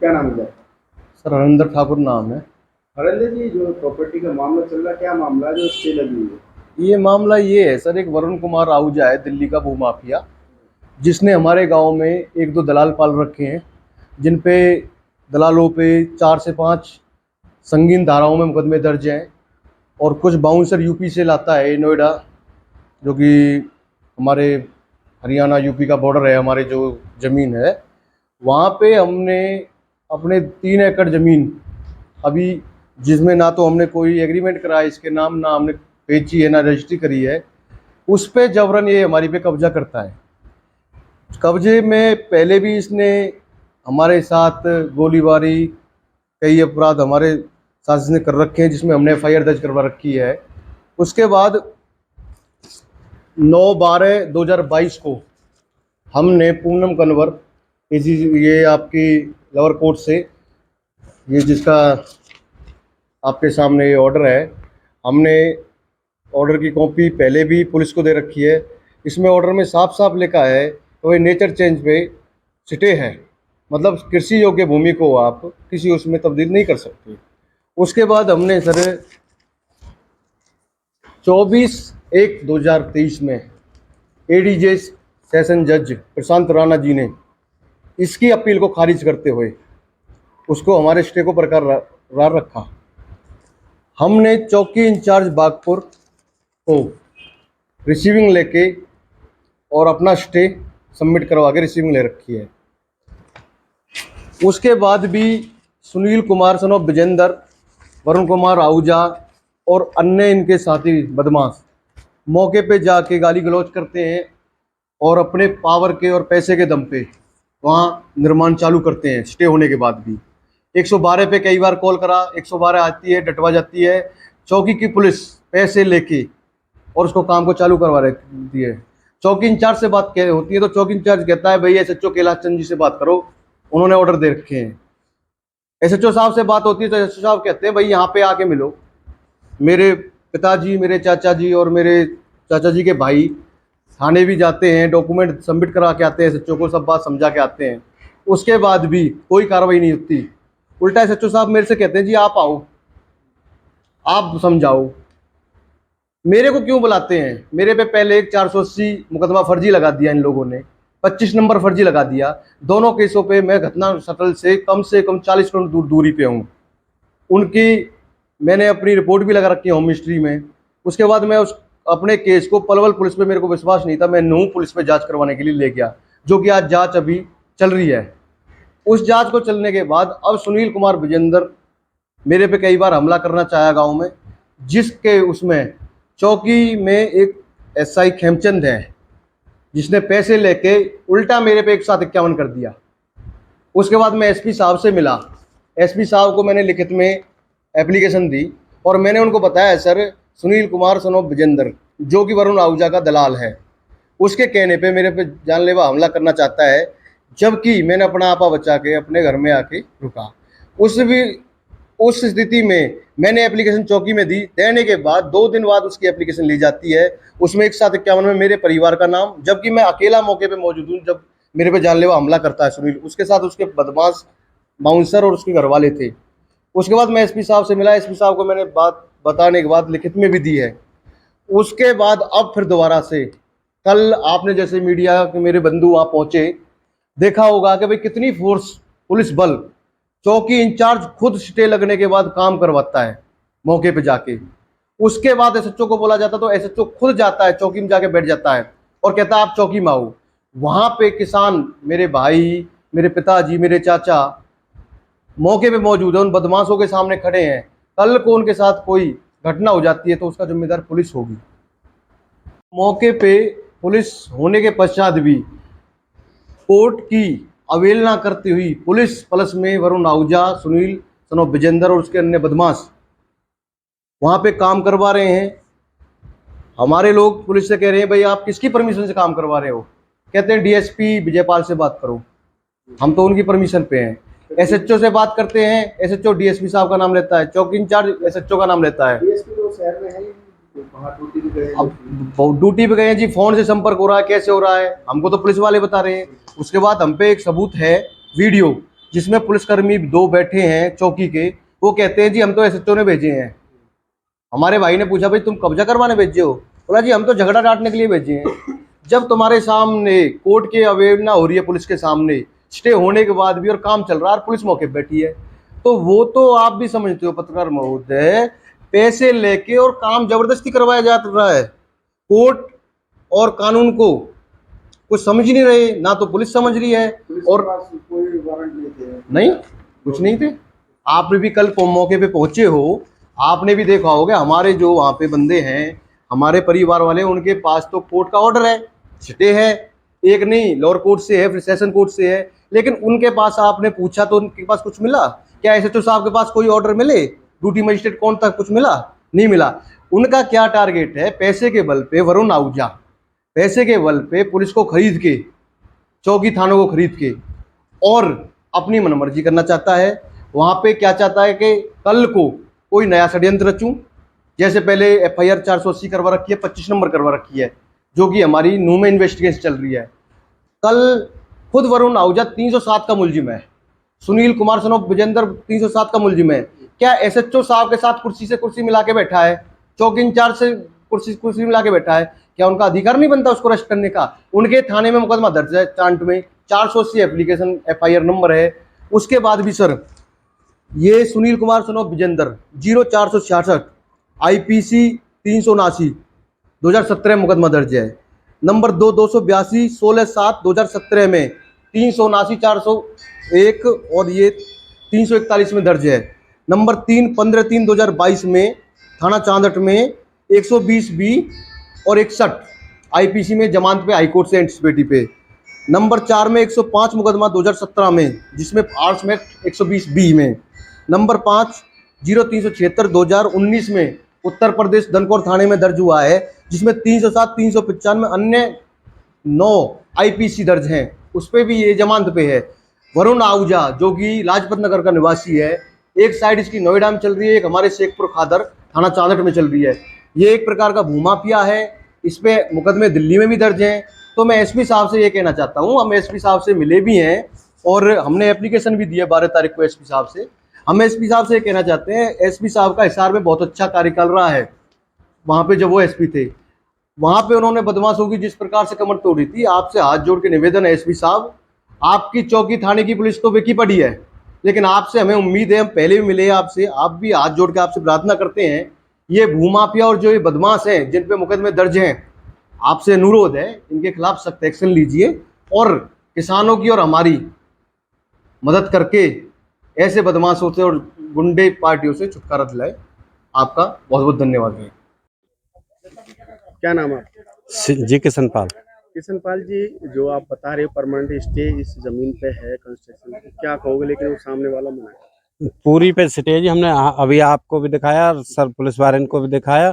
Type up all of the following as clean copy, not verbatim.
क्या नाम है? सर हरिंदर ठाकुर नाम है। हरेंद्र जी, जो प्रॉपर्टी का मामला चल रहा है, क्या मामला है जो स्टे लगी हुई है? ये मामला ये है सर, एक वरुण कुमार आहूजा है दिल्ली का भूमाफिया, जिसने हमारे गांव में एक दो दलाल पाल रखे हैं, जिन पे दलालों पे 4 से 5 संगीन धाराओं में मुकदमे दर्ज हैं। और कुछ बाउंसर यूपी से लाता है नोएडा, जो कि हमारे हरियाणा यूपी का बॉर्डर है, हमारे जो ज़मीन है वहाँ पे हमने अपने 3 एकड़ ज़मीन अभी, जिसमें ना तो हमने कोई एग्रीमेंट करा है इसके नाम, ना हमने बेची है, ना रजिस्ट्री करी है, उस पे जबरन ये हमारी पे कब्जा करता है। कब्जे में पहले भी इसने हमारे साथ गोलीबारी, कई अपराध हमारे साथ इसने कर रखे हैं, जिसमें हमने एफआईआर दर्ज करवा रखी है। उसके बाद 9/12/2022 को हमने पूनम कन्वर, ये आपकी लोअर कोर्ट से, ये जिसका आपके सामने ये ऑर्डर है, हमने ऑर्डर की कॉपी पहले भी पुलिस को दे रखी है। इसमें ऑर्डर में साफ साफ लिखा है तो ये नेचर चेंज पे स्टे है, मतलब कृषि योग्य भूमि को आप किसी उसमें तब्दील नहीं कर सकते। उसके बाद हमने सर 24/1/2023 में एडीजे सेशन जज प्रशांत राणा जी ने इसकी अपील को खारिज करते हुए उसको हमारे स्टे को बरकरार रखा। हमने चौकी इंचार्ज बागपुर को रिसीविंग लेके और अपना स्टे सबमिट करवा के रिसीविंग ले रखी है। उसके बाद भी सुनील कुमार सन ऑफ विजेंदर, वरुण कुमार आहूजा और अन्य इनके साथी बदमाश मौके पे जाके गाली गलौज करते हैं और अपने पावर के और पैसे के दम पे वहाँ निर्माण चालू करते हैं स्टे होने के बाद भी। 112 पे कई बार कॉल करा, 112 आती है, डटवा जाती है। चौकी की पुलिस पैसे लेके और उसको काम को चालू करवा रही है। चौकी इंचार्ज से बात होती है तो चौकी इंचार्ज कहता है भैया एसएचओ कैलाश चंद जी से बात करो, उन्होंने ऑर्डर दे रखे हैं। एसएचओ साहब से बात होती है तो एसएचओ साहब कहते हैं भाई यहाँ पे आके मिलो। मेरे पिताजी, मेरे चाचा जी और मेरे चाचा जी के भाई थाने भी जाते हैं, डॉक्यूमेंट सबमिट करा के आते हैं, एसएचओ को सब बात समझा के आते हैं। उसके बाद भी कोई कार्रवाई नहीं होती। उल्टा एसएचओ साहब मेरे से कहते हैं जी आप आओ, आप समझाओ। मेरे को क्यों बुलाते हैं? मेरे पे पहले एक 480 मुकदमा फर्जी लगा दिया इन लोगों ने, 25 नंबर फर्जी लगा दिया। दोनों केसों पे मैं घटना स्थल से कम 40 किलोमीटर दूरी पे हूँ। उनकी मैंने अपनी रिपोर्ट भी लगा रखी है होम मिनिस्ट्री में। उसके बाद मैं उस अपने केस को पलवल पुलिस पे, मेरे को विश्वास नहीं था, मैं नूंह पुलिस पे जांच करवाने के लिए ले गया, जो कि आज जांच अभी चल रही है। उस जांच को चलने के बाद अब सुनील कुमार विजेंदर मेरे पे कई बार हमला करना चाहा गांव में, जिसके उसमें चौकी में एक एसआई खेमचंद है, जिसने पैसे लेके उल्टा मेरे पे 151 कर दिया। उसके बाद मैं एसपी साहब से मिला, एसपी साहब को मैंने लिखित में एप्लीकेशन दी और मैंने उनको बताया sir Sunil Kumar son of Vijender, जो कि वरुण आहूजा का दलाल है, उसके कहने पे मेरे पे जानलेवा हमला करना चाहता है, जबकि मैंने अपना आपा बचा के अपने घर में आके रुका। उस स्थिति में मैंने एप्लीकेशन चौकी में दी, देने के बाद 2 दिन बाद उसकी एप्लीकेशन ली जाती है। उसमें 151 में मेरे परिवार का नाम, जबकि मैं अकेला मौके पे मौजूद हूँ जब मेरे पे जानलेवा हमला करता है सुनील। उसके साथ उसके बदमाश बाउंसर और उसके घर वाले थे। उसके बाद मैं एसपी साहब से मिला, एसपी साहब को मैंने बात बताने के बाद लिखित में भी दी है। उसके बाद अब फिर दोबारा से कल आपने जैसे मीडिया के मेरे बंधु वहाँ पहुँचे, देखा होगा कि भाई कितनी फोर्स, पुलिस बल, चौकी इंचार्ज खुद स्टे लगने के बाद काम करवाता है मौके पे जाके। उसके बाद एसएचओ को बोला जाता तो एसएचओ खुद जाता है चौकी में, जाके बैठ जाता है और कहता है आप चौकी में आओ। वहां पे किसान, मेरे भाई, मेरे पिताजी, मेरे चाचा मौके पे मौजूद है, उन बदमाशों के सामने खड़े हैं। कल को उनके साथ कोई घटना हो जाती है तो उसका जिम्मेदार पुलिस होगी। मौके पे पुलिस होने के पश्चात भी कोर्ट की अवहेलना करती हुई पुलिस प्लस में वरुण आहूजा, सुनील सन ऑफ विजेंदर और उसके अन्य बदमाश वहाँ पे काम करवा रहे हैं। हमारे लोग पुलिस से कह रहे हैं भाई आप किसकी परमिशन से काम करवा रहे हो? कहते हैं डीएसपी विजयपाल से बात करो। हम तो उनकी परमिशन पे हैं। एसएचओ से बात करते हैं, एसएचओ डीएसपी साहब का नाम लेता है, चौकी इंचार्ज एसएचओ का नाम लेता है। डीएसपी तो शहर में है ही, वहाँ ड्यूटी पे गए हैं। अब ड्यूटी पे गए हैं जी, फोन से संपर्क हो रहा है, कैसे हो रहा है हमको तो पुलिस वाले बता रहे हैं। उसके बाद हम पे एक सबूत है वीडियो, जिसमें पुलिसकर्मी 2 बैठे हैं चौकी के। वो कहते हैं जी हम तो एसएचओ ने भेजे हैं। हमारे भाई ने पूछा भाई तुम कब्जा करवाने भेजे हो? बोला जी हम तो झगड़ा डांटने के लिए भेजे हैं। जब तुम्हारे सामने कोर्ट की अवहेलना हो रही है, पुलिस के सामने स्टे होने के बाद भी, और काम चल रहा है और पुलिस मौके पे बैठी है, तो वो तो आप भी समझते हो पत्रकार महोदय, पैसे लेके और काम जबरदस्ती करवाया जा रहा है। कोर्ट और कानून को कुछ समझ ही नहीं रहे, ना तो पुलिस समझ रही है। पुलिस और के पास कोई वारंट नहीं थे? नहीं, कुछ नहीं थे। आप भी कल मौके पे पहुंचे हो, आपने भी देखा होगा हमारे जो वहाँ पे बंदे हैं, हमारे परिवार वाले, उनके पास तो कोर्ट का ऑर्डर है, स्टे है। एक नहीं, लोअर कोर्ट से है, फिर सेशन कोर्ट से है, लेकिन उनके पास आपने पूछा तो उनके पास कुछ मिला? क्या एसएचओ साहब के पास कोई ऑर्डर मिले? ड्यूटी मजिस्ट्रेट कौन तक कुछ मिला? नहीं मिला। उनका क्या टारगेट है? पैसे के बल पे वरुण आहूजा पैसे के बल पे पुलिस को खरीद के, चौकी थानों को खरीद के, और अपनी मनमर्जी करना चाहता है। वहां पे क्या चाहता है कि कल को कोई नया षड्यंत्र रचूं। जैसे पहले एफआईआर 480 करवा रखी है, 25 नंबर करवा रखी है, जो कि हमारी नू में इन्वेस्टिगेशन चल रही है। कल खुद वरुण आहूजा 307 का मुलजिम है, सुनील कुमार सन ऑफ विजेंदर 307 का मुलजिम है। क्या एसएचओ साहब के साथ कुर्सी से कुर्सी मिला के बैठा है, चौकी इंचार्ज से कुर्सी मिला के बैठा है? क्या उनका अधिकार नहीं बनता उसको अरेस्ट करने का? उनके थाने में मुकदमा दर्ज है, चांट में 480 एप्लीकेशन एफआईआर नंबर है। उसके बाद भी सर, ये Sunil Kumar son of Vijender 0466 IPC 379 2017 मुकदमा दर्ज है। नंबर 2 282 16/7 2017 में 379 401 और ये 341 में दर्ज है। नंबर 3 15/3 2022 में थाना चांदट में 120 बी और 61 आईपीसी में जमानत पे हाईकोर्ट से एंटिसिपेटी पे। नंबर 4 में 105 मुकदमा 2017 में, जिसमें आर्ट्स में 120 बी में। नंबर 5 0376 2019 में उत्तर प्रदेश दनकौर थाने में दर्ज हुआ है, जिसमें 307 395 अन्य 9 आईपीसी दर्ज हैं, उस पर भी ये जमानत पे है। वरुण आहूजा जो कि लाजपत नगर का निवासी है, एक साइड इसकी नोएडा में चल रही है, एक हमारे शेखपुर खादर थाना चांदट में चल रही है। ये एक प्रकार का भूमाफिया है। इस पे मुकदमे दिल्ली में भी दर्ज हैं। तो मैं एसपी साहब से ये कहना चाहता हूँ, हम एसपी साहब से मिले भी हैं और हमने एप्लीकेशन भी दिया 12 तारीख को एसपी साहब से। हम एसपी साहब से ये कहना चाहते हैं, एसपी साहब का हिसार में बहुत अच्छा कार्य चल रहा है। वहाँ पे जब वो एसपी थे, वहाँ पे उन्होंने बदमाशों की जिस प्रकार से कमर तोड़ी थी, आपसे हाथ जोड़ के निवेदन है एसपी साहब, आपकी चौकी थाने की पुलिस तो बेकी पड़ी है, लेकिन आपसे हमें उम्मीद है, हम पहले भी मिले आपसे, आप भी हाथ जोड़ के आपसे प्रार्थना करते हैं, ये भूमाफिया और जो ये बदमाश हैं जिन पे मुकदमे दर्ज हैं, आपसे अनुरोध है इनके खिलाफ सख्त एक्शन लीजिए और किसानों की और हमारी मदद करके ऐसे बदमाशों से और गुंडे पार्टियों से छुटकारा दिलाए। आपका बहुत बहुत धन्यवाद। क्या नाम है आपका? जी किशन पाल। किशन पाल जी, जो आप बता रहे हो परमानेंट स्टे इस जमीन पे है कंस्ट्रक्शन, तो क्या कहोगे? लेकिन वो सामने वाला मना है। पूरी पे स्टेज हमने अभी आपको भी दिखाया, सर पुलिस वारन को भी दिखाया,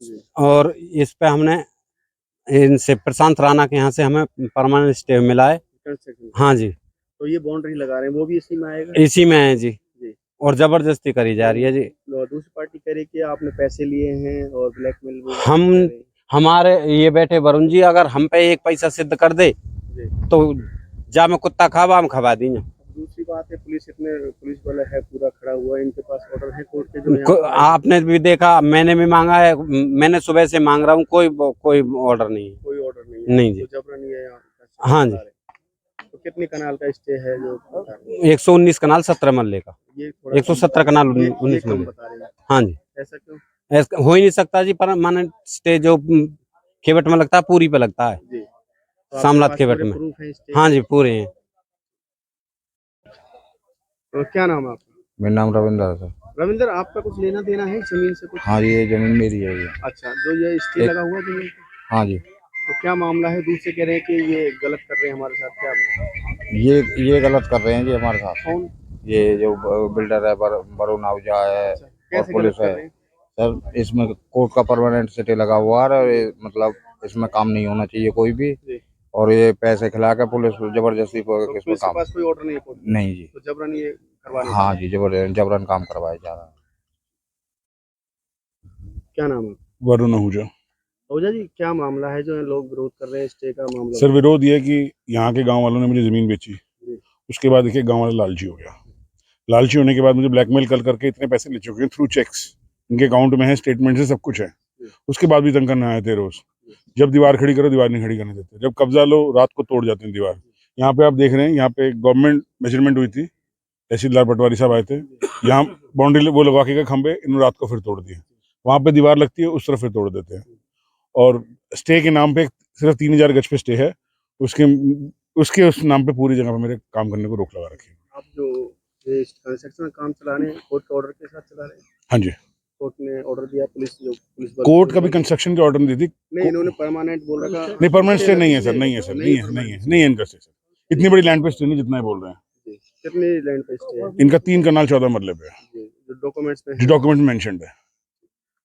जी। और इस पे हमने इनसे प्रशांत राणा के यहाँ से हमें परमानेंट स्टे मिला है। कंस्ट्रक्शन, हाँ जी, तो ये बाउंड्री लगा रहे हैं, वो भी इसी में आएगा? इसी में है जी, जी। और जबरदस्ती करी जा रही है जी। और दूसरी पार्टी कह रही कि आपने पैसे लिए हैं और ब्लैकमेल वो हम कर रहे हैं। हमारे ये बैठे वरुण जी, अगर हम पे एक पैसा सिद्ध कर दे जी। तो जा में कुत्ता खावा हम खवा दी। दूसरी बात है, पुलिस वाला है पूरा खड़ा हुआ है, इनके पास ऑर्डर है कोर्ट के जो यहाँ आपने भी देखा, मैंने भी मांगा है, मैंने सुबह से मांग रहा हूँ, कोई ऑर्डर नहीं है। कोई ऑर्डर नहीं है? नहीं जी। तो जबरन ये यहाँ हाँ जी। तो कितनी कनाल का स्टे है जो 119 कनाल 17 मरले का, ये थोड़ा 117 कनाल ये 19 कम मरले। बता रहे हैं? हाँ जी, ऐसा क्यों? ऐसा हो ही नहीं सकता जी, परमानेंट स्टे जो खेवट में लगता है पूरी पे लगता है, जी। तो सामलात आपके पास खेवट में। पूरे proof हैं स्टे? हाँ जी, पूरे हैं। तो क्या नाम है आपका? मेरा नाम रविंद्र है सर। रविंद्र, आपका कुछ लेना देना है जमीन से कुछ? हाँ, ये जमीन मेरी है ये। अच्छा, जो ये स्टे लगा हुआ है जमीन पे, हाँ जी, तो क्या मामला है? दूसरे कह रहे हैं कि ये गलत कर रहे हैं हमारे साथ, क्या? ये गलत कर रहे हैं जी हमारे साथ। कौन? ये जो बिल्डर है वरुण आहूजा है और कैसे पुलिस गलत कर है रहे हैं? सर। इसमें कोर्ट का परमानेंट स्टे लगा हुआ है और ये मतलब इसमें काम नहीं होना चाहिए कोई भी, जी। और ये पैसे खिला के पुलिस जबरदस्ती तो इसमें पुलिस के काम पास कोई ऑर्डर नहीं है कोर्ट का? नहीं जी। तो जबरन ये करवाने का? हाँ जी, जबरन काम करवाया जा रहा है। क्या नाम है? वरुण आहूजा। ओझा जी, क्या मामला है जो लोग विरोध कर रहे हैं स्टे का मामला? सर विरोध ये है कि यहाँ के गांव वालों ने मुझे ज़मीन बेची जी। उसके बाद देखिए गांव वाला लालची हो गया। लालची होने के बाद मुझे ब्लैकमेल कर करके इतने पैसे ले चुके हैं थ्रू चेक्स, इनके अकाउंट में है, स्टेटमेंट से सब कुछ है। उसके बाद भी तंग करने आए थे रोज। जब दीवार खड़ी करो दीवार नहीं खड़ी करने देते, जब कब्जा लो रात को तोड़ जाते हैं दीवार। यहाँ पे आप देख रहे हैं, यहाँ पे गवर्नमेंट मेजरमेंट हुई थी, तहसीलदार पटवारी साहब आए थे, यहाँ बाउंड्री वो लगा के खंबे, इन्होंने रात को फिर तोड़ दिए। वहाँ पे दीवार लगती है, उस तरफ फिर तोड़ देते हैं। और स्टे के नाम पे सिर्फ 3000 गज पे स्टे है, उसके उस नाम पे पूरी जगह पे मेरे काम करने को रोक लगा रखी है। आप जो ये कंस्ट्रक्शन का काम चला रहे हैं कोर्ट के ऑर्डर के साथ चला रहे हैं? हाँ जी, कोर्ट ने ऑर्डर दिया, पुलिस बल कोर्ट कभी कंस्ट्रक्शन के ऑर्डर नहीं दी थी। नहीं, इन्होंने परमानेंट बोल रखा। नहीं, परमानेंट स्टे नहीं है सर, नहीं है सर, नहीं है इनका स्टे सर। इतनी बड़ी लैंड पे स्टे नहीं जितना ये बोल रहे हैं। कितनी लैंड पे स्टे है? इनका 3 कनाल 14 मरले पे है, जो डॉक्यूमेंट्स में जो डॉक्यूमेंट में मेंशन्ड है।